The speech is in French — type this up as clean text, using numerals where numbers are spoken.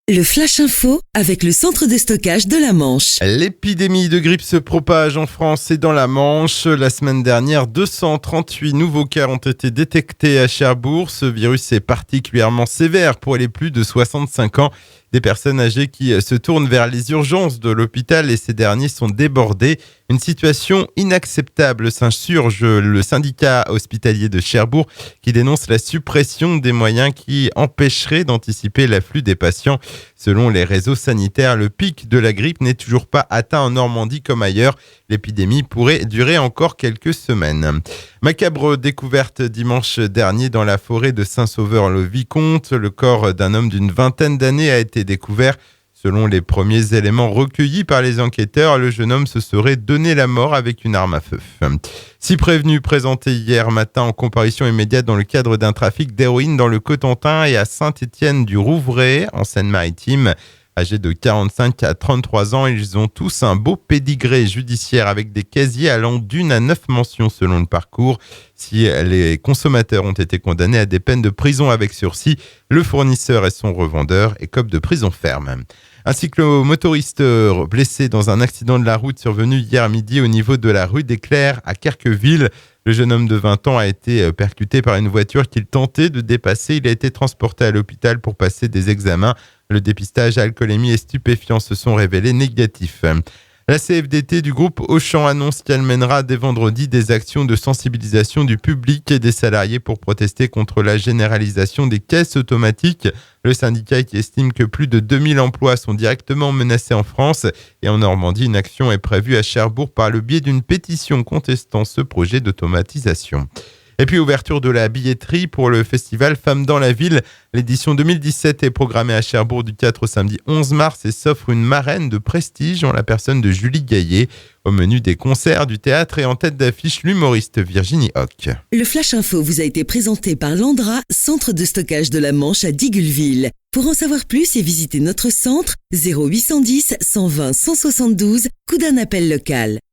Le Flash Info avec le centre de stockage de la Manche. L'épidémie de grippe se propage en France et dans la Manche. La semaine dernière, 238 nouveaux cas ont été détectés à Cherbourg. Ce virus est particulièrement sévère pour les plus de 65 ans. Des personnes âgées qui se tournent vers les urgences de l'hôpital et ces derniers sont débordés. Une situation inacceptable, s'insurge le syndicat hospitalier de Cherbourg qui dénonce la suppression des moyens qui empêcheraient d'anticiper l'afflux des patients. Selon les réseaux sanitaires, le pic de la grippe n'est toujours pas atteint en Normandie comme ailleurs. L'épidémie pourrait durer encore quelques semaines. Macabre découverte dimanche dernier dans la forêt de Saint-Sauveur-le-Vicomte. Le corps d'un homme d'une vingtaine d'années a été découvert. Selon les premiers éléments recueillis par les enquêteurs, le jeune homme se serait donné la mort avec une arme à feu. 6 prévenus présentés hier matin en comparution immédiate dans le cadre d'un trafic d'héroïne dans le Cotentin et à Saint-Étienne-du-Rouvray, en Seine-Maritime. Âgés de 45 à 33 ans, ils ont tous un beau pédigré judiciaire avec des casiers allant d'1 à 9 mentions selon le parcours. Si les consommateurs ont été condamnés à des peines de prison avec sursis, le fournisseur et son revendeur écopent de prison ferme. Un cyclomotoriste blessé dans un accident de la route survenu hier midi au niveau de la rue des Clercs à Querqueville. Le jeune homme de 20 ans a été percuté par une voiture qu'il tentait de dépasser. Il a été transporté à l'hôpital pour passer des examens. Le dépistage alcoolémie et stupéfiants se sont révélés négatifs. La CFDT du groupe Auchan annonce qu'elle mènera dès vendredi des actions de sensibilisation du public et des salariés pour protester contre la généralisation des caisses automatiques. Le syndicat qui estime que plus de 2000 emplois sont directement menacés en France et en Normandie, une action est prévue à Cherbourg par le biais d'une pétition contestant ce projet d'automatisation. Et puis, ouverture de la billetterie pour le festival Femmes dans la ville. L'édition 2017 est programmée à Cherbourg du 4 au samedi 11 mars et s'offre une marraine de prestige en la personne de Julie Gaillet. Au menu des concerts, du théâtre et en tête d'affiche, l'humoriste Virginie Hoc. Le Flash Info vous a été présenté par Landra, centre de stockage de la Manche à Digoulville. Pour en savoir plus et visiter notre centre, 0810 120 172, coup d'un appel local.